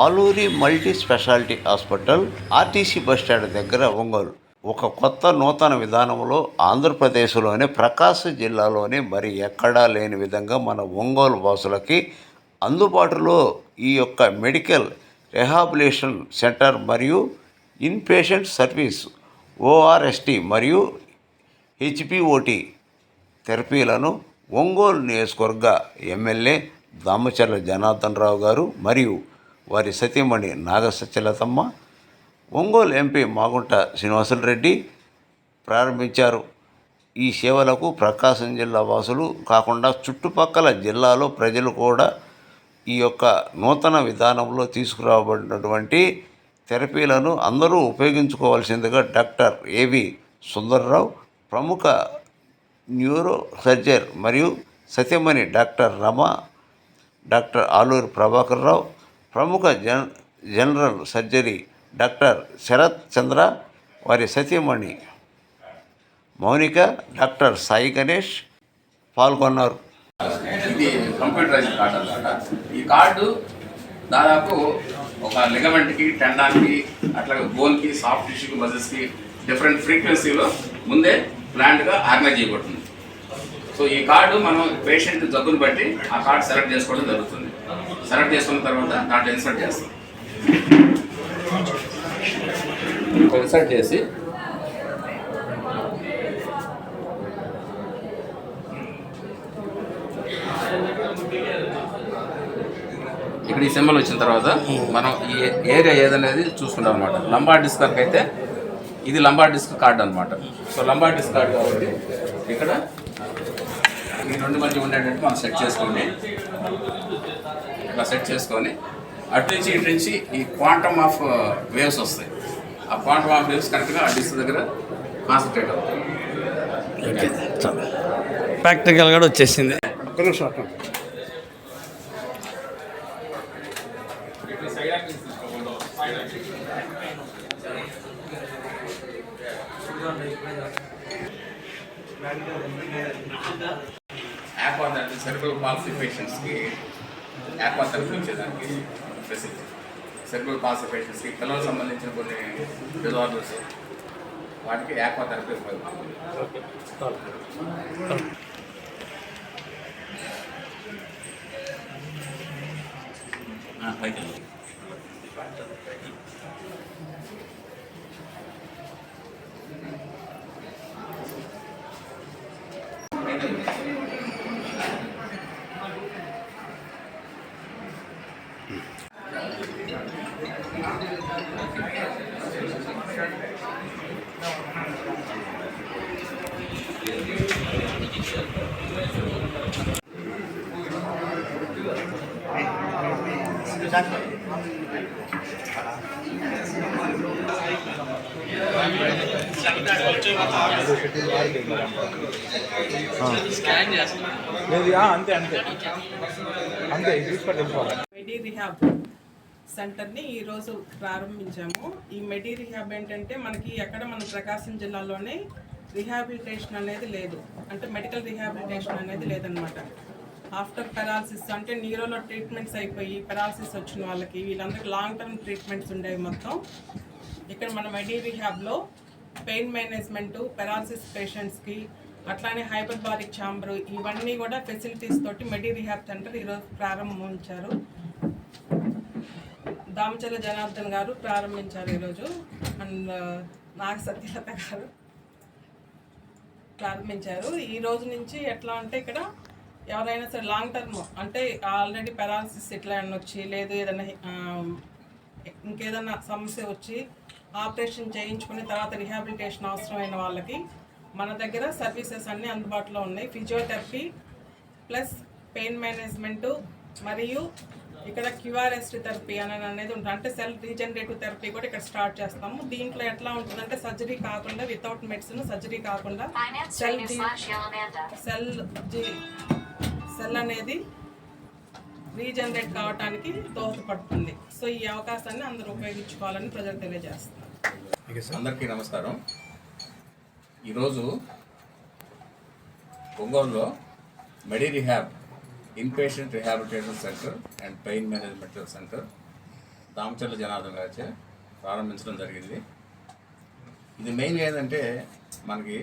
Aluri multi speciality hospital RTC bus stand దగ్గర ఒంగోలు. ఒక కొత్త నూతన విధానంలో ఆంధ్రప్రదేశ్లోని ప్రకాశం జిల్లాలోని మరి ఎక్కడా లేని విధంగా మన ఒంగోలు వాసులకి అందుబాటులో ఈ యొక్క మెడికల్ రిహాబిలిటేషన్ సెంటర్ మరియు ఇన్పేషెంట్ సర్వీస్ ఓఆర్ఎస్టీ మరియు హెచ్పిఓటి థెరపీలను ఒంగోలు నియోజకవర్గ ఎమ్మెల్యే దామచర్ల జనార్దన్ రావు గారు మరియు వారి సతీమణి నాగసత్యలతమ్మ, ఒంగోలు ఎంపీ మాగుంట శ్రీనివాసులరెడ్డి ప్రారంభించారు. ఈ సేవలకు ప్రకాశం జిల్లా వాసులు కాకుండా చుట్టుపక్కల జిల్లాలో ప్రజలు కూడా ఈ యొక్క నూతన విధానంలో తీసుకురాబడినటువంటి థెరపీలను అందరూ ఉపయోగించుకోవాల్సిందిగా డాక్టర్ ఏవి సుందర్రావు, ప్రముఖ న్యూరో సర్జర్ మరియు సత్యమణి డాక్టర్ రమ, డాక్టర్ ఆలూరి ప్రభాకర్ రావు, ప్రముఖ జనరల్ సర్జరీ డాక్టర్ శరత్ చంద్ర, వారి సత్యమణి మౌనిక, డాక్టర్ సాయి గణేష్ పాల్గొన్నారు. ఇది కంప్యూటరైజ్ కార్డు అన్నమాట. ఈ కార్డు దాదాపు ఒక లిగమెంట్కి, టెండాన్కి, అట్లాగే బోన్కి, సాఫ్ట్ టిష్యూకి, మజిల్స్కి డిఫరెంట్ ఫ్రీక్వెన్సీలో ముందే ప్లాన్డ్గా ఆర్గనైజ్ చేయబడుతుంది. సో ఈ కార్డు మనం పేషెంట్ జబ్బును బట్టి ఆ కార్డు సెలెక్ట్ చేసుకోవడం జరుగుతుంది. సెలెక్ట్ చేసుకున్న తర్వాత దాంట్లో ఇన్సర్ట్ చేస్తాం. ఇన్సర్ట్ చేసి ఇక్కడ ఈ సింబల్ వచ్చిన తర్వాత మనం ఈ ఏరియా ఏదనేది చూసుకుంటాం అనమాట. లంబార్ డిస్క్ అయితే ఇది లంబార్ డిస్క్ కార్డు అనమాట. సో లంబార్ డిస్క్ కార్డు కాబట్టి ఇక్కడ ఈ రెండు మధ్య ఉండేటట్టు మనం సెట్ చేసుకోండి. ఇలా సెట్ చేసుకొని అటు నుంచి ఇటు నుంచి ఈ క్వాంటమ్ ఆఫ్ వేవ్స్ వస్తాయి. ఆ క్వాంటమ్ ఆఫ్ వేవ్స్ కరెక్ట్గా ఆ డిస్క్ దగ్గర కాన్సన్ట్రేట్ అవుతాయి. ప్రాక్టికల్ కూడా వచ్చేసింది. యాక్వా థెరపీ సెరిబ్రల్ పాల్సీ పేషెంట్స్కి యాక్వా థెరపీ ఇచ్చేదానికి ఫెసిలిటీ. సెరిబ్రల్ పాల్సీ పేషెంట్స్కి పిల్లలకు సంబంధించిన కొన్ని డిజార్డర్స్ వాటికి యాక్వా థెరపీ ఉపయోగపడుతుంది. మెడి రిహాబ్ సెంటర్ని ఈరోజు ప్రారంభించాము. ఈ మెడి రిహాబ్ ఏంటంటే మనకి ఎక్కడ మన ప్రకాశం జిల్లాలోనే రిహాబిలిటేషన్ అనేది లేదు, అంటే మెడికల్ రిహాబిలిటేషన్ అనేది లేదనమాట. ఆఫ్టర్ పెరాలసిస్ అంటే న్యూరోలో ట్రీట్మెంట్స్ అయిపోయి పెరాలసిస్ వచ్చిన వాళ్ళకి వీళ్ళందరికీ లాంగ్ టర్మ్ ట్రీట్మెంట్స్ ఉండేవి మొత్తం. ఇక్కడ మన మెడి రిహాబ్లో పెయిన్ మేనేజ్మెంటు, పెరాలసిస్ పేషెంట్స్కి, అట్లానే హైపర్బారిక్ ఛాంబరు, ఇవన్నీ కూడా ఫెసిలిటీస్ తోటి మెడి రిహాబ్ సెంటర్ ఈరోజు ప్రారంభించారు. దామచర్ల జనార్దన్ గారు ప్రారంభించారు ఈరోజు. అండ్ నాగసత్యలత గారు ప్రారంభించారు. ఈ రోజు నుంచి ఎట్లా అంటే ఇక్కడ ఎవరైనా సరే లాంగ్ టర్మ్ అంటే ఆల్రెడీ పెరాలసిస్ ఇట్లా వచ్చి లేదు ఏదైనా ఇంకేదైనా సమస్య వచ్చి ఆపరేషన్ చేయించుకుని తర్వాత రిహాబిలిటేషన్ అవసరమైన వాళ్ళకి మన దగ్గర సర్వీసెస్ అన్నీ అందుబాటులో ఉన్నాయి. ఫిజియోథెరపీ ప్లస్ పెయిన్ మేనేజ్మెంటు మరియు ఇక్కడ క్యూఆర్ఎస్ థెరపీ అనేది ఉంటుంది. అంటే సెల్ రీజనరేటివ్ థెరపీ కూడా ఇక్కడ స్టార్ట్ చేస్తాము. దీంట్లో ఎట్లా ఉంటుందంటే సర్జరీ కాకుండా, వితౌట్ మెడిసిన్ సర్జరీ కాకుండా సెల్ అనేది రీజనరేట్ కావడానికి దోహదపడుతుంది. సో ఈ అవకాశాన్ని అందరూ ఉపయోగించుకోవాలని ప్రజలు తెలియజేస్తున్నారు. అందరికీ నమస్కారం. ఈరోజు ఒంగోలులో medi rehab inpatient rehabilitation centre and pain management centre Damacharla Janardhan గారిచే ప్రారంభించడం జరిగింది. ఇది మెయిన్ ఏంటంటే మనకి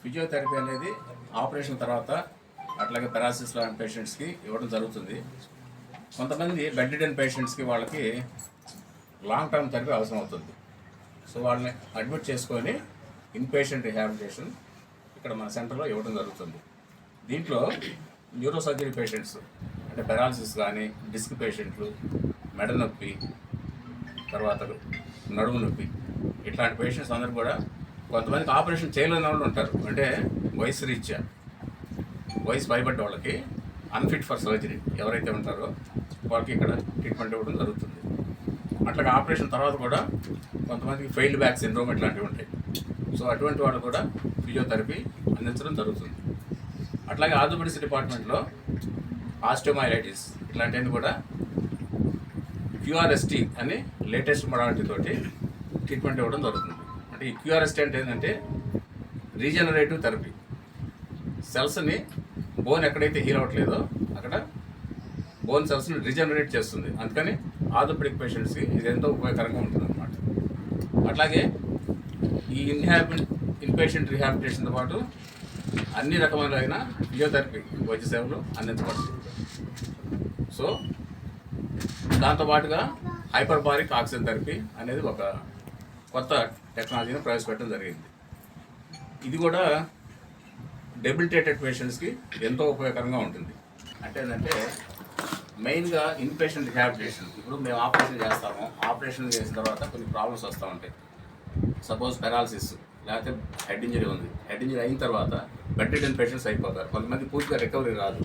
ఫిజియోథెరపీ అనేది ఆపరేషన్ తర్వాత అట్లాగే పెరాలసిస్ లాంటి పేషెంట్స్కి ఇవ్వడం జరుగుతుంది. కొంతమంది బెడ్ రిడెన్ పేషెంట్స్కి వాళ్ళకి లాంగ్ టర్మ్ థెరపీ అవసరం అవుతుంది. సో వాళ్ళని అడ్మిట్ చేసుకొని ఇన్ పేషెంట్ రిహాబిలిటేషన్ ఇక్కడ మన సెంటర్లో ఇవ్వడం జరుగుతుంది. దీంట్లో న్యూరో సర్జరీ పేషెంట్స్ అంటే పెరాలసిస్ కానీ, డిస్క్ పేషెంట్లు, మెడ నొప్పి, తర్వాత నడుము నొప్పి, ఇట్లాంటి పేషెంట్స్ అందరూ కూడా కొంతమందికి ఆపరేషన్ చేయలేని వాళ్ళు ఉంటారు. అంటే వయసు రీత్యా వయసు భయపడ్డ వాళ్ళకి అన్ఫిట్ ఫర్ సర్జరీ ఎవరైతే ఉంటారో వాళ్ళకి ఇక్కడ ట్రీట్మెంట్ ఇవ్వడం జరుగుతుంది. అట్లాగే ఆపరేషన్ తర్వాత కూడా కొంతమందికి ఫెయిల్డ్ బ్యాక్ సిండ్రోమ్ ఇట్లాంటివి ఉంటాయి. సో అటువంటి వాళ్ళు కూడా ఫిజియోథెరపీ అందించడం జరుగుతుంది. అట్లాగే ఆర్థోపెడిక్స్ డిపార్ట్మెంట్లో ఆస్టియోమైలైటిస్ ఇట్లాంటివన్నీ కూడా క్యూఆర్ఎస్టీ అని లేటెస్ట్ మొడాలిటీ తోటి ట్రీట్మెంట్ ఇవ్వడం జరుగుతుంది. అంటే ఈ క్యూఆర్ఎస్టీ అంటే ఏంటంటే రీజనరేటివ్ థెరపీ. సెల్స్ని బోన్ ఎక్కడైతే హీల్ అవ్వట్లేదో అక్కడ బోన్ సెల్స్ని రీజనరేట్ చేస్తుంది. అందుకని ఆర్థోపెడిక్ పేషెంట్స్కి ఇది ఎంతో ఉపయోగకరంగా ఉంటుంది అన్నమాట. అట్లాగే ఈ ఇన్పేషెంట్ రిహాబిలిటేషన్తో పాటు అన్ని రకములైన ఫిజియోథెరపీ వైద్య సేవలు అందించబడుతుంది. సో దాంతోపాటుగా హైపర్బారిక్ ఆక్సిజన్ థెరపీ అనేది ఒక కొత్త టెక్నాలజీని ప్రవేశపెట్టడం జరిగింది. ఇది కూడా డెబిలిటేటెడ్ పేషెంట్స్కి ఎంతో ఉపయోగకరంగా ఉంటుంది. అంటే ఏంటంటే మెయిన్గా ఇన్పేషెంట్ రిహాబిలిటేషన్. ఇప్పుడు మేము ఆపరేషన్ చేస్తాము, ఆపరేషన్ చేసిన తర్వాత కొన్ని ప్రాబ్లమ్స్ వస్తూ ఉంటాయి. సపోజ్ పెరాలసిస్ లేకపోతే హెడ్ ఇంజరీ ఉంది, హెడ్ ఇంజరీ అయిన తర్వాత బెడ్ రిడెన్ పేషెంట్స్ అయిపోతారు. కొంతమంది పూర్తిగా రికవరీ రాదు.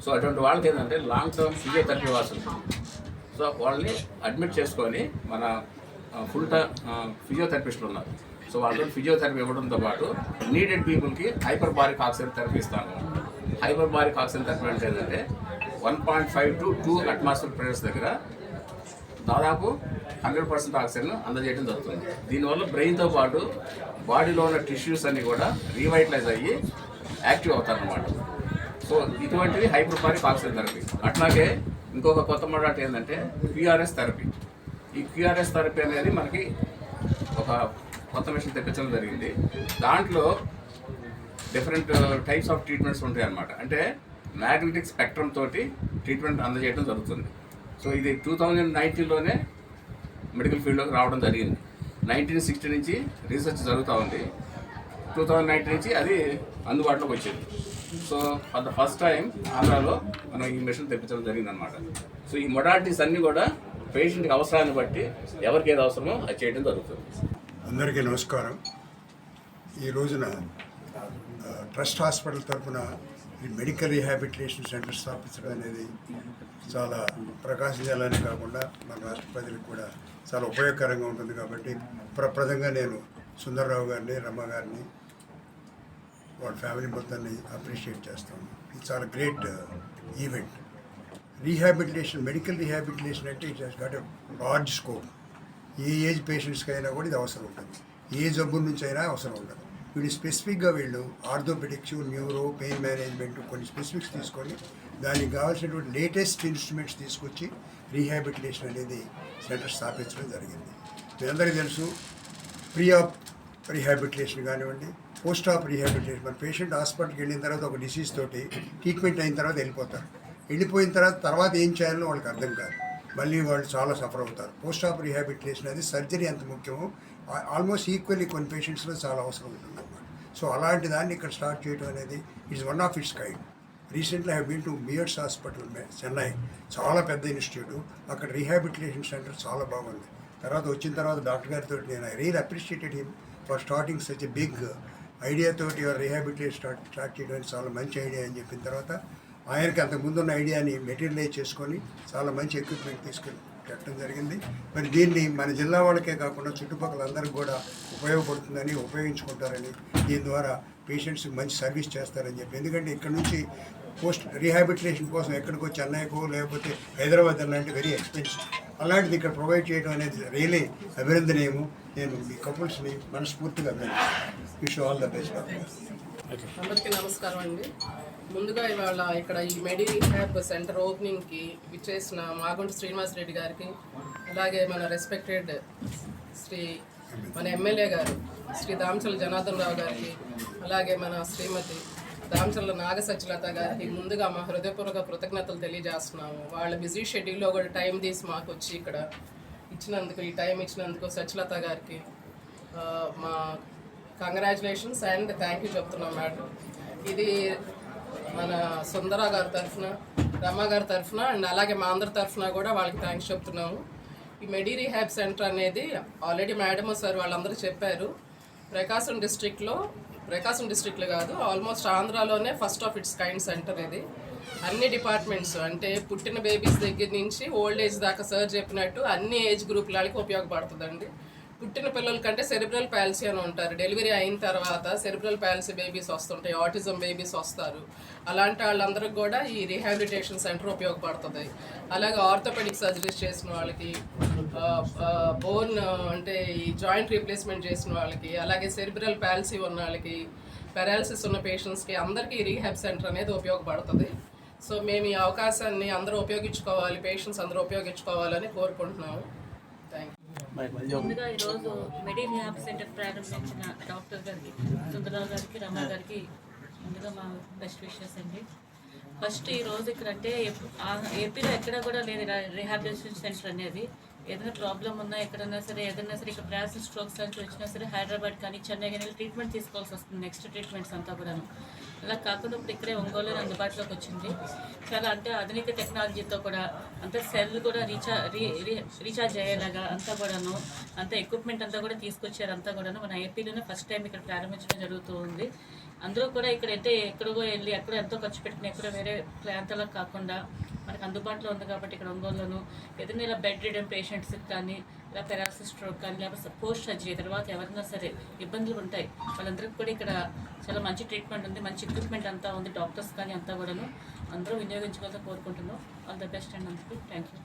సో అటువంటి వాళ్ళకి ఏంటంటే లాంగ్ టర్మ్ ఫిజియోథెరపీ ఇవ్వాల్సి ఉంటుంది. సో వాళ్ళని అడ్మిట్ చేసుకొని మన ఫుల్ టైమ్ ఫిజియోథెరపిస్టులు ఉన్నారు. సో వాళ్ళతో ఫిజియోథెరపీ ఇవ్వడంతో పాటు నీడెడ్ పీపుల్కి హైపర్బారిక్ ఆక్సిజన్ థెరపీ ఇస్తాను. హైపర్బారిక్ ఆక్సిజన్ థెరపీ అంటే ఏంటంటే 1.5 to 2 అట్మాస్ఫియర్ ప్రెషర్స్ దగ్గర దాదాపు 100% ఆక్సిజన్ అందజేయడం జరుగుతుంది. దీనివల్ల బ్రెయిన్తో పాటు బాడీలో ఉన్న టిష్యూస్ అన్నీ కూడా రీవైటలైజ్ అయ్యి యాక్టివ్ అవుతారన్నమాట. సో ఇటువంటిది హైపర్బారిక్ ఆక్సిజన్ థెరపీ. అట్లాగే ఇంకొక కొత్త మోడాలిటీ ఏంటంటే క్యూఆర్ఎస్ థెరపీ. ఈ క్యూఆర్ఎస్ థెరపీ అనేది మనకి ఒక కొత్త మిషన్ తెప్పించడం జరిగింది. దాంట్లో డిఫరెంట్ టైప్స్ ఆఫ్ ట్రీట్మెంట్స్ ఉంటాయి అన్నమాట. అంటే మ్యాగ్నెటిక్ స్పెక్ట్రమ్ తోటి ట్రీట్మెంట్ అందజేయడం జరుగుతుంది. సో ఇది 2019లోనే మెడికల్ ఫీల్డ్లోకి రావడం జరిగింది. 1960 నుంచి రీసెర్చ్ జరుగుతూ ఉంది. 2019 నుంచి అది అందుబాటులోకి వచ్చింది. So for the first time ఆంధ్రాలో మనం ఈ మిషన్ తెప్పించడం జరిగిందనమాట. సో ఈ మొడాలిటీస్ అన్నీ కూడా పేషెంట్కి అవసరాన్ని బట్టి ఎవరికి ఏది అవసరమో అది చేయడం జరుగుతుంది. అందరికీ నమస్కారం. ఈ రోజున ట్రస్ట్ హాస్పిటల్ తరఫున ఈ మెడికల్ రీహాబిలిటేషన్ సెంటర్ స్థాపించడం అనేది చాలా ప్రకాశం జిల్లానే కాకుండా మన రాష్ట్ర ప్రజలకు కూడా చాలా ఉపయోగకరంగా ఉంటుంది. కాబట్టి ప్రప్రదంగా నేను సుందర్రావు గారిని, రమ్మ గారిని, వాళ్ళ ఫ్యామిలీ మొత్తాన్ని అప్రిషియేట్ చేస్తాను. ఇది చాలా great event. Rehabilitation, medical rehabilitation అంటే it has got a large scope. ఏ ఏజ్ పేషెంట్స్కి అయినా కూడా ఇది అవసరం ఉంటుంది. ఏ జబ్బు నుంచి అయినా అవసరం ఉంటుంది. వీళ్ళు స్పెసిఫిక్గా వీళ్ళు ఆర్థోపెడిక్స్, న్యూరో, పెయిన్ మేనేజ్మెంట్ కొన్ని స్పెసిఫిక్స్ తీసుకొని దానికి కావాల్సినటువంటి లేటెస్ట్ ఇన్స్ట్రుమెంట్స్ తీసుకొచ్చి రీహాబిలిటేషన్ అనేది సెంటర్ స్థాపించడం జరిగింది. మీ అందరికీ తెలుసు, ప్రీ ఆప్ రీహాబిలిటేషన్ కానివ్వండి, పోస్ట్ ఆప్ రీహాబిలిటేషన్. మన పేషెంట్ హాస్పిటల్కి వెళ్ళిన తర్వాత ఒక డిసీజ్ తోటి ట్రీట్మెంట్ అయిన తర్వాత వెళ్ళిపోతారు. వెళ్ళిపోయిన తర్వాత ఏం చేయాలో వాళ్ళకి అర్థం కాదు. మళ్ళీ వాళ్ళు చాలా సఫర్ అవుతారు. పోస్ట్ ఆప్ రీహాబిలిటేషన్ అనేది సర్జరీ ఎంత ముఖ్యమో ఆల్మోస్ట్ ఈక్వల్లీ కొన్ని పేషెంట్స్లో చాలా అవసరం ఉంటుందన్నమాట. సో అలాంటి దాన్ని ఇక్కడ స్టార్ట్ చేయడం అనేది it's one of its kind. Recently I been to మియర్స్ హాస్పిటల్ చెన్నై, చాలా పెద్ద ఇన్స్టిట్యూట్. అక్కడ రీహాబిలిటేషన్ సెంటర్ చాలా బాగుంది. తర్వాత వచ్చిన తర్వాత డాక్టర్ గారితో నేను I real appreciated him for starting such a big ఐడియాతోటి రీహాబిలిటేషన్ స్టార్ట్ చేయడానికి చాలా మంచి ఐడియా అని చెప్పిన తర్వాత ఆయనకి అంతకుముందున్న ఐడియాని మెటీరియలైజ్ చేసుకొని చాలా మంచి ఎక్విప్మెంట్ తీసుకెళ్ళి పెట్టడం జరిగింది. మరి దీన్ని మన జిల్లా వాళ్ళకే కాకుండా చుట్టుపక్కల అందరికి కూడా ఉపయోగపడుతుందని, ఉపయోగించుకుంటారని, దీని ద్వారా పేషెంట్స్కి మంచి సర్వీస్ చేస్తారని చెప్పి. ఎందుకంటే ఇక్కడ నుంచి పోస్ట్ రీహాబిలిటేషన్ కోసం ఎక్కడికో చెన్నైకో లేకపోతే హైదరాబాద్ అలాంటి వెరీ ఎక్స్పెన్సివ్. అలాంటిది ఇక్కడ ప్రొవైడ్ చేయడం అనేది రియలీ అభినందనీయము. నేను మీ కపుల్స్ని మనస్ఫూర్తిగా అభినందిస్తాను. Wish all the best. అందరికీ నమస్కారం అండి. ముందుగా ఇవాళ ఇక్కడ ఈ మెడి రిహాబ్ సెంటర్ ఓపెనింగ్కి విచ్చేసిన మాగుంట శ్రీనివాస్ రెడ్డి గారికి, అలాగే మన రెస్పెక్టెడ్ మన ఎమ్మెల్యే గారు శ్రీ దామచల్ల జనార్దన్ రావు గారికి, అలాగే మన శ్రీమతి దామచల్ల నాగ సత్యలత గారికి ముందుగా మా హృదయపూర్వక కృతజ్ఞతలు తెలియజేస్తున్నాము. వాళ్ళ బిజీ షెడ్యూల్లో కూడా టైం తీసి మాకు వచ్చి ఇక్కడ ఇచ్చినందుకు, ఈ టైం ఇచ్చినందుకు సత్యలత గారికి మా కంగ్రాచులేషన్స్ అండ్ థ్యాంక్ యూ చెప్తున్నాం మేడం. ఇది మన సుందర గారి తరఫున, రమ గారి తరఫున అండ్ అలాగే మా అందరి తరఫున కూడా వాళ్ళకి థ్యాంక్స్ చెప్తున్నాము. ఈ మెడి రిహాబ్ సెంటర్ అనేది ఆల్రెడీ మేడం సార్ వాళ్ళందరూ చెప్పారు. ప్రకాశం డిస్ట్రిక్ట్లో కాదు, ఆల్మోస్ట్ ఆంధ్రాలోనే first of its kind centre ఇది. అన్ని డిపార్ట్మెంట్స్ అంటే పుట్టిన బేబీస్ దగ్గర నుంచి ఓల్డ్ ఏజ్ దాకా సార్ చెప్పినట్టు అన్ని ఏజ్ గ్రూపులకి ఉపయోగపడుతుందండి. పుట్టిన పిల్లల కంటే సెరిబ్రల్ పాలసీ అని ఉంటారు. డెలివరీ అయిన తర్వాత సెరిబ్రల్ పాలసీ బేబీస్ వస్తుంటాయి, ఆటిజం బేబీస్ వస్తారు. అలాంటి వాళ్ళందరికీ కూడా ఈ రీహాబిలిటేషన్ సెంటర్ ఉపయోగపడుతుంది. అలాగే ఆర్థోపెడిక్ సర్జరీస్ చేసిన వాళ్ళకి, బోన్ అంటే ఈ జాయింట్ రీప్లేస్మెంట్ చేసిన వాళ్ళకి, అలాగే సెరిబ్రల్ పాలసీ ఉన్న వాళ్ళకి, పెరాలసిస్ ఉన్న పేషెంట్స్కి అందరికీ ఈ రీహాబ్ సెంటర్ అనేది ఉపయోగపడుతుంది. సో మేము ఈ అవకాశాన్ని అందరూ ఉపయోగించుకోవాలి, పేషెంట్స్ అందరూ ఉపయోగించుకోవాలని కోరుకుంటున్నాము. Thank you. ముందుగా ఈరోజు మెడి రిహాబ్ సెంటర్ ప్రారంభించిన డాక్టర్ గారికి, సుందరరావు గారికి, రమా గారికి ముందుగా మా బెస్ట్ విషెస్ అండి. ఫస్ట్ ఈరోజు ఇక్కడ అంటే ఏపీలో ఎక్కడ కూడా లేదు రిహాబిలిటేషన్ సెంటర్ అనేది. ఏదైనా ప్రాబ్లం ఉన్నా ఎక్కడన్నా సరే, ఏదైనా సరే ఇక్కడ బ్రాస్ స్ట్రోక్స్ లాంటివి వచ్చినా సరే హైదరాబాద్ కానీ చెన్నై కానీ ట్రీట్మెంట్ తీసుకోవాల్సి వస్తుంది, నెక్స్ట్ ట్రీట్మెంట్స్ అంతా కూడాను. అలా కాకుండా ఇప్పుడు ఇక్కడే ఒంగోలులో అందుబాటులోకి వచ్చింది. చాలా అంటే ఆధునిక టెక్నాలజీతో కూడా అంతా సెల్ కూడా రీఛార్జ్ అయ్యేలాగా అంతా కూడాను, అంత ఎక్విప్మెంట్ అంతా కూడా తీసుకొచ్చారు. అంతా కూడాను మన ఏపీలోనే ఫస్ట్ టైం ఇక్కడ ప్రారంభించడం జరుగుతూ ఉంది. అందరూ కూడా ఇక్కడ అయితే ఎక్కడో వెళ్ళి ఎక్కడో ఎంతో ఖర్చు పెట్టుకుని ఎక్కడో వేరే ప్రాంతాలకు కాకుండా మనకు అందుబాటులో ఉంది కాబట్టి ఇక్కడ ఒంగోలులోను ఏదైనా ఇలా బెడ్ రిడన్ పేషెంట్స్కి కానీ, ఇలా పెరాలసిస్ స్ట్రోక్ కానీ, లేకపోతే పోస్ట్ సర్జరీ తర్వాత ఎవరైనా సరే ఇబ్బందులు ఉంటాయి వాళ్ళందరికీ కూడా ఇక్కడ చాలా మంచి ట్రీట్మెంట్ ఉంది, మంచి ఎక్విప్మెంట్ అంతా ఉంది, డాక్టర్స్ కానీ అంతా కూడాను అందరూ వినియోగించుకోవాలని కోరుకుంటున్నాం. ఆల్ ద బెస్ట్ అండ్ అందుకు థ్యాంక్ యూ.